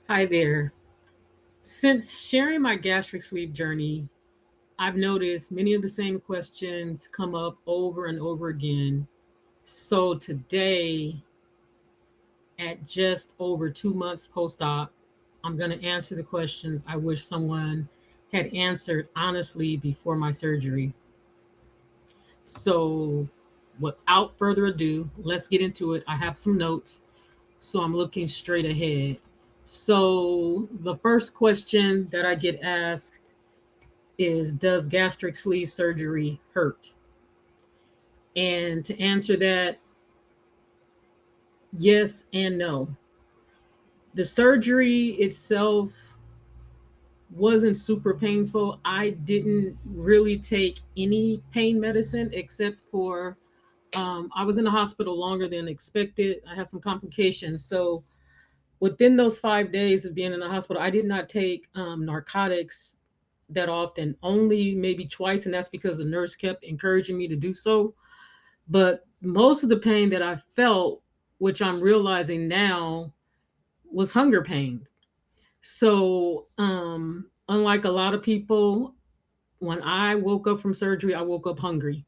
Hi there. Since sharing my gastric sleeve journey, I've noticed many of the same questions come up over and over again. So today, at just over 2 months post op, I'm going to answer the questions I wish someone had answered honestly before my surgery. So, without further ado, let's get into it. I have some notes, so I'm looking straight ahead. So, the first question that I get asked is, does gastric sleeve surgery hurt? And to answer that, yes and no. The surgery itself wasn't super painful. I didn't really take any pain medicine except for I was in the hospital longer than expected. I had some complications. So within those 5 days of being in the hospital, I did not take narcotics that often, only maybe twice. And that's because the nurse kept encouraging me to do so. But most of the pain that I felt, which I'm realizing now, was hunger pains. So, unlike a lot of people, when I woke up from surgery, I woke up hungry.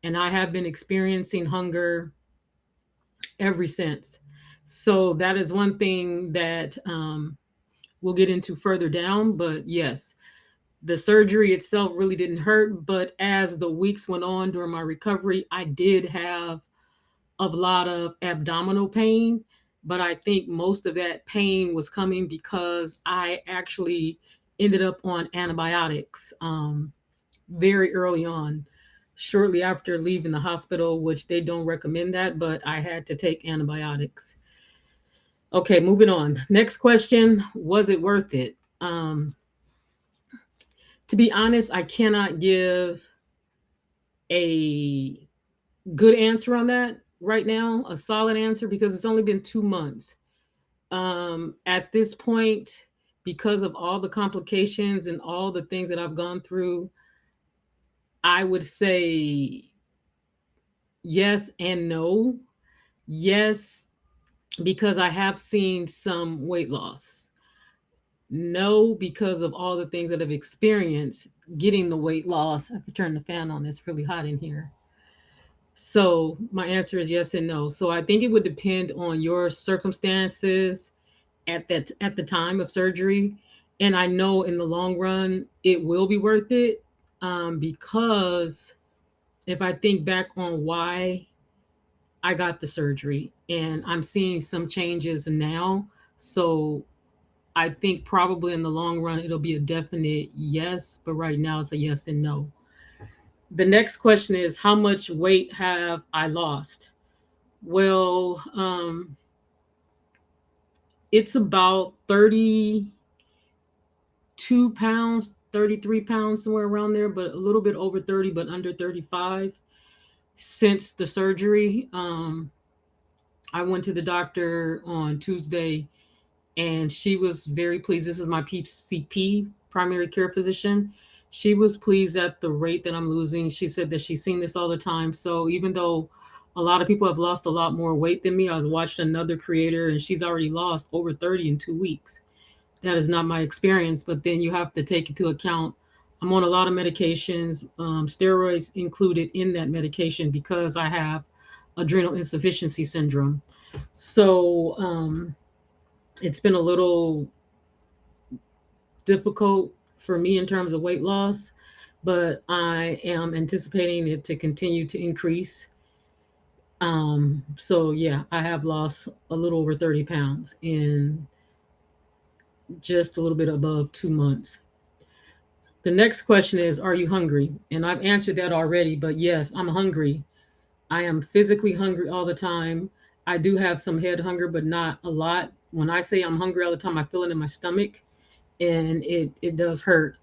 And I have been experiencing hunger ever since. So, that is one thing that we'll get into further down. But yes, the surgery itself really didn't hurt. But as the weeks went on during my recovery, I did have a lot of abdominal pain, but I think most of that pain was coming because I actually ended up on antibiotics very early on, shortly after leaving the hospital, which they don't recommend that, but I had to take antibiotics. Okay, moving on. Next question. Was it worth it? To be honest, I cannot give a good answer on that right now, a solid answer, because it's only been 2 months. At this point, because of all the complications and all the things that I've gone through, I would say yes and no. Yes, because I have seen some weight loss. No, because of all the things that I've experienced getting the weight loss. I have to turn the fan on. It's really hot in here. So my answer is yes and no. So I think it would depend on your circumstances at the time of surgery, and I know in the long run it will be worth it, because if I think back on why I got the surgery, and I'm seeing some changes now, so I think probably in the long run it'll be a definite yes, but right now it's a yes and no. The next question is, how much weight have I lost? Well, it's about 32 pounds, 33 pounds, somewhere around there, but a little bit over 30, but under 35 since the surgery. I went to the doctor on Tuesday and she was very pleased. This is my PCP, primary care physician. She was pleased at the rate that I'm losing. She said that she's seen this all the time. So even though a lot of people have lost a lot more weight than me, I was watched another creator and she's already lost over 30 in 2 weeks. That is not my experience, but then you have to take into account I'm on a lot of medications, steroids included in that medication because I have adrenal insufficiency syndrome. So it's been a little difficult for me in terms of weight loss, but I am anticipating it to continue to increase. So yeah, I have lost a little over 30 pounds in just a little bit above 2 months. The next question is, are you hungry? And I've answered that already, but yes, I'm hungry. I am physically hungry all the time. I do have some head hunger, but not a lot. When I say I'm hungry all the time, I feel it in my stomach and it does hurt.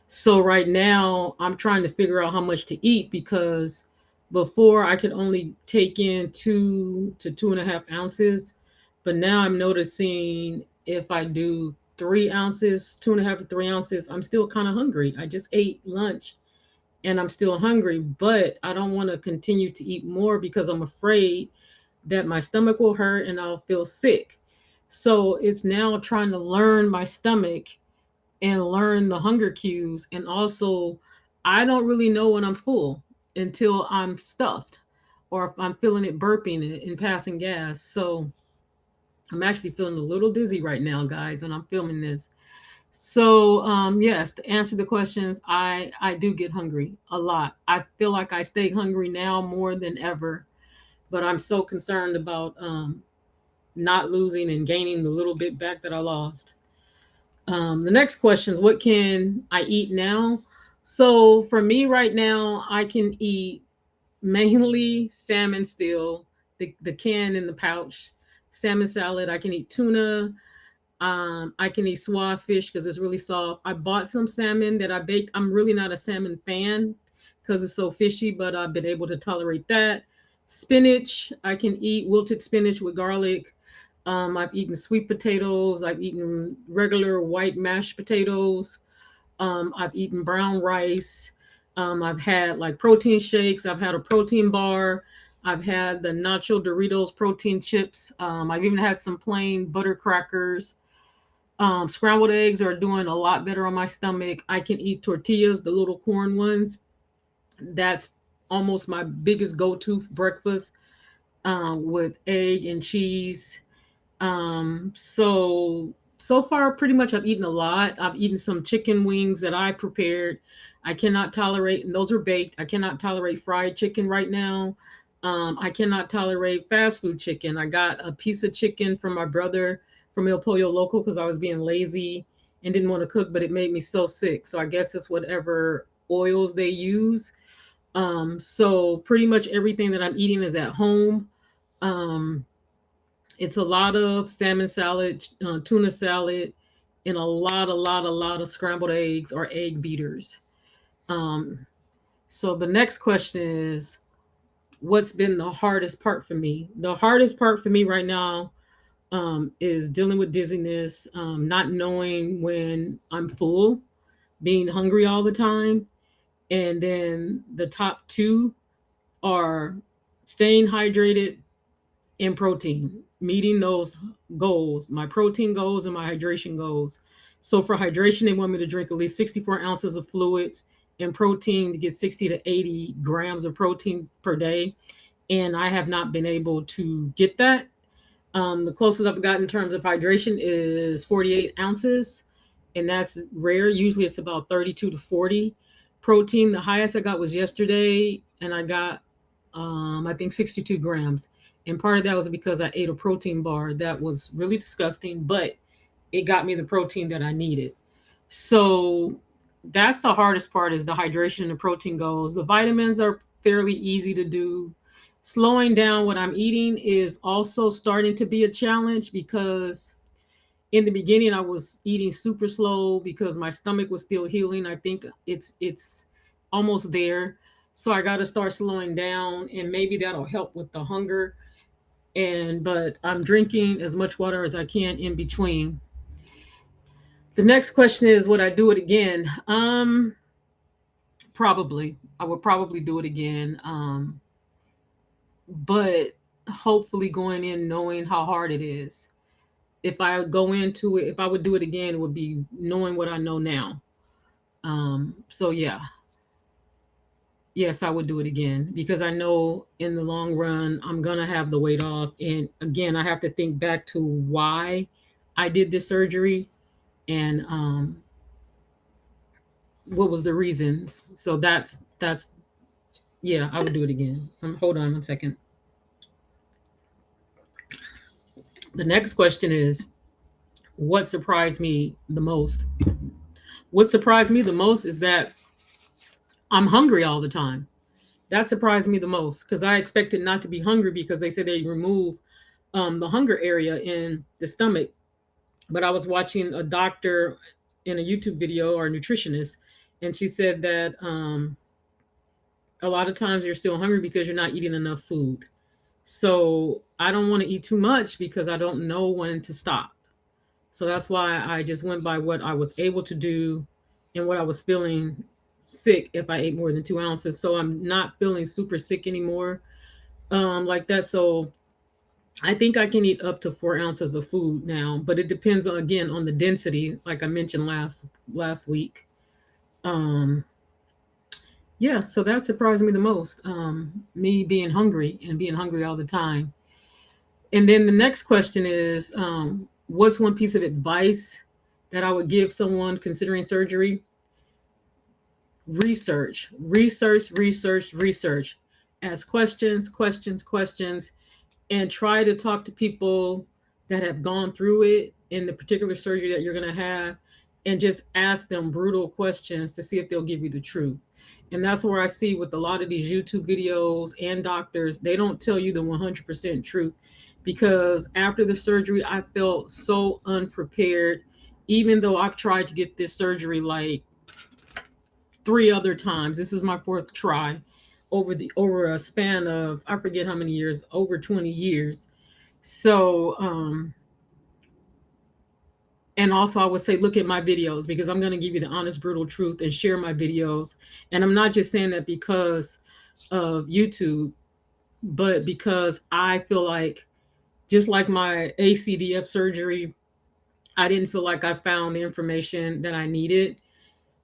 So right now I'm trying to figure out how much to eat because before I could only take in 2 to 2.5 ounces, but now I'm noticing if I do 3 ounces, 2.5 to 3 ounces, I'm still kind of hungry. I just ate lunch and I'm still hungry, but I don't want to continue to eat more because I'm afraid that my stomach will hurt and I'll feel sick. So it's now trying to learn my stomach and learn the hunger cues. And also, I don't really know when I'm full until I'm stuffed or if I'm feeling it burping and passing gas. So I'm actually feeling a little dizzy right now, guys, when I'm filming this. So yes, to answer the questions, I do get hungry a lot. I feel like I stay hungry now more than ever, but I'm so concerned about not losing and gaining the little bit back that I lost. The next question is, what can I eat now? So for me right now, I can eat mainly salmon still, the can in the pouch, salmon salad. I can eat tuna. I can eat swai fish because it's really soft. I bought some salmon that I baked. I'm really not a salmon fan because it's so fishy, but I've been able to tolerate that. Spinach, I can eat wilted spinach with garlic. I've eaten sweet potatoes. I've eaten regular white mashed potatoes. I've eaten brown rice. I've had like protein shakes. I've had a protein bar. I've had the Nacho Doritos protein chips. I've even had some plain butter crackers. Scrambled eggs are doing a lot better on my stomach. I can eat tortillas, the little corn ones. That's almost my biggest go-to for breakfast, with egg and cheese. So far, pretty much I've eaten a lot. I've eaten some chicken wings that I prepared. I cannot tolerate, and those are baked. I cannot tolerate fried chicken right now. I cannot tolerate fast food chicken. I got a piece of chicken from my brother from El Pollo Loco because I was being lazy and didn't want to cook, but it made me so sick. So I guess it's whatever oils they use. So pretty much everything that I'm eating is at home. Um, it's a lot of salmon salad, tuna salad, and a lot of scrambled eggs or egg beaters. Um, so the next question is, what's been the hardest part for me? The hardest part for me right now is dealing with dizziness, not knowing when I'm full, being hungry all the time. And then the top two are staying hydrated and protein, meeting those goals, my protein goals and my hydration goals. So for hydration, they want me to drink at least 64 ounces of fluids, and protein to get 60 to 80 grams of protein per day. And I have not been able to get that. The closest I've got in terms of hydration is 48 ounces, and that's rare. Usually it's about 32 to 40. Protein, the highest I got was yesterday, and I got, I think, 62 grams. And part of that was because I ate a protein bar that was really disgusting, but it got me the protein that I needed. So that's the hardest part, is the hydration and the protein goals. The vitamins are fairly easy to do. Slowing down what I'm eating is also starting to be a challenge because in the beginning I was eating super slow because my stomach was still healing. I think it's almost there. So I got to start slowing down, and maybe that'll help with the hunger. And but I'm drinking as much water as I can in between. The next question is, would I do it again? Probably. I would probably do it again. But hopefully going in knowing how hard it is. If I go into it, if I would do it again, it would be knowing what I know now. So yeah, yes, I would do it again because I know in the long run I'm gonna have the weight off. And again, I have to think back to why I did this surgery and what was the reasons. So that's yeah, I would do it again. Hold on one second. The next question is, what surprised me the most? What surprised me the most is that I'm hungry all the time. That surprised me the most because I expected not to be hungry because they said they remove the hunger area in the stomach. But I was watching a doctor in a YouTube video, or a nutritionist, and she said that a lot of times you're still hungry because you're not eating enough food. So I don't want to eat too much because I don't know when to stop. So that's why I just went by what I was able to do and what I was feeling sick if I ate more than 2 ounces. So I'm not feeling super sick anymore, like that. So I think I can eat up to 4 ounces of food now, but it depends on, again, on the density, like I mentioned last week. Um, yeah, so that surprised me the most. Me being hungry and being hungry all the time. And then the next question is, what's one piece of advice that I would give someone considering surgery? Research, research, research, research. Ask questions, questions, questions, and try to talk to people that have gone through it in the particular surgery that you're going to have, and just ask them brutal questions to see if they'll give you the truth. And that's where I see with a lot of these YouTube videos and doctors, they don't tell you the 100% truth, because after the surgery, I felt so unprepared, even though I've tried to get this surgery like 3 other times. This is my fourth try over a span of, I forget how many years, over 20 years. So, and also I would say, look at my videos, because I'm going to give you the honest, brutal truth and share my videos. And I'm not just saying that because of YouTube, but because I feel like, just like my ACDF surgery, I didn't feel like I found the information that I needed.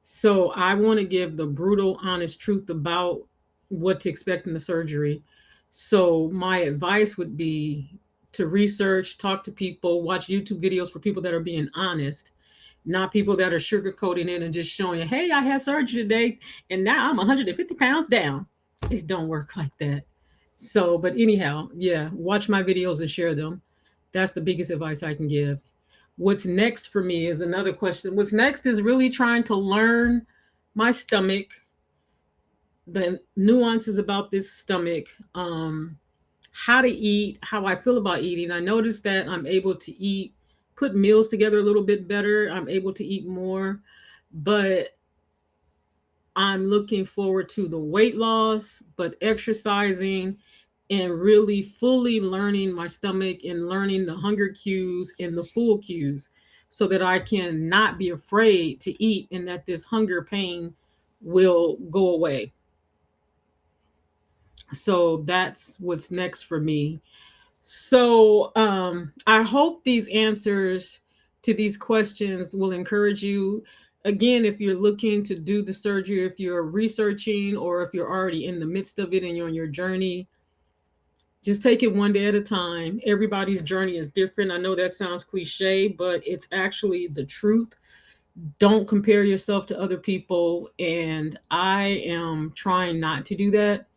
So I want to give the brutal, honest truth about what to expect in the surgery. So my advice would be to research, talk to people, watch YouTube videos for people that are being honest, not people that are sugarcoating it and just showing you, hey, I had surgery today and now I'm 150 pounds down. It don't work like that. So, but anyhow, yeah, watch my videos and share them. That's the biggest advice I can give. What's next for me is another question. What's next is really trying to learn my stomach, the nuances about this stomach, how to eat, how I feel about eating. I noticed that I'm able to eat, put meals together a little bit better. I'm able to eat more, but I'm looking forward to the weight loss, but exercising and really fully learning my stomach and learning the hunger cues and the full cues, so that I can not be afraid to eat and that this hunger pain will go away. So that's what's next for me. So I hope these answers to these questions will encourage you. Again, if you're looking to do the surgery, if you're researching, or if you're already in the midst of it and you're on your journey, just take it one day at a time. Everybody's journey is different. I know that sounds cliche, but it's actually the truth. Don't compare yourself to other people. And I am trying not to do that,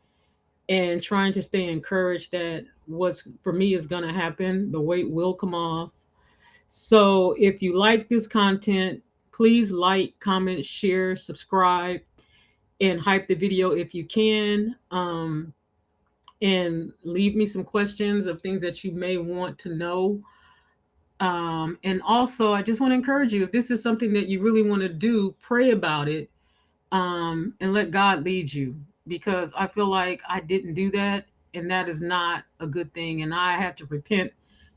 and trying to stay encouraged that what's for me is going to happen. The weight will come off. So if you like this content, please like, comment, share, subscribe, and hype the video if you can. And leave me some questions of things that you may want to know. And also, I just want to encourage you, if this is something that you really want to do, pray about it, and let God lead you, because I feel like I didn't do that, and that is not a good thing. And I have to repent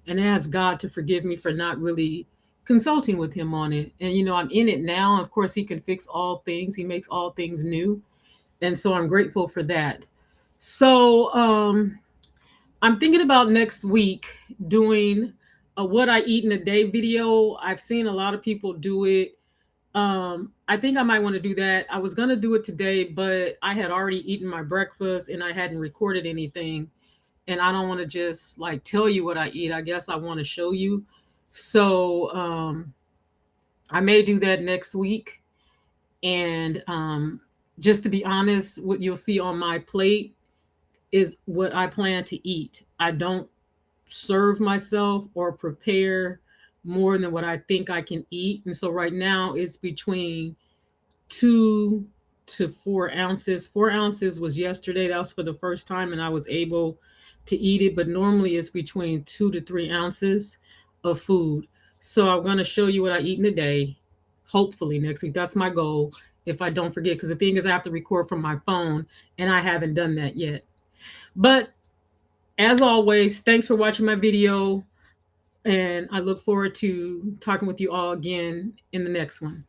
and ask God to forgive me for not really consulting with Him on it. And, I'm in it now. Of course, He can fix all things, He makes all things new. And so I'm grateful for that. So, I'm thinking about next week doing a what I eat in a day video. I've seen a lot of people do it. I think I might want to do that. I was going to do it today, but I had already eaten my breakfast and I hadn't recorded anything. And I don't want to just like tell you what I eat. I guess I want to show you. So I may do that next week. And just to be honest, what you'll see on my plate is what I plan to eat. I don't serve myself or prepare more than what I think I can eat. And so right now it's between 2 to 4 ounces. 4 ounces was yesterday. That was for the first time, and I was able to eat it. But normally it's between 2 to 3 ounces of food. So I'm going to show you what I eat in a day, hopefully next week. That's my goal, if I don't forget. Because the thing is, I have to record from my phone, and I haven't done that yet. But as always, thanks for watching my video. And I look forward to talking with you all again in the next one.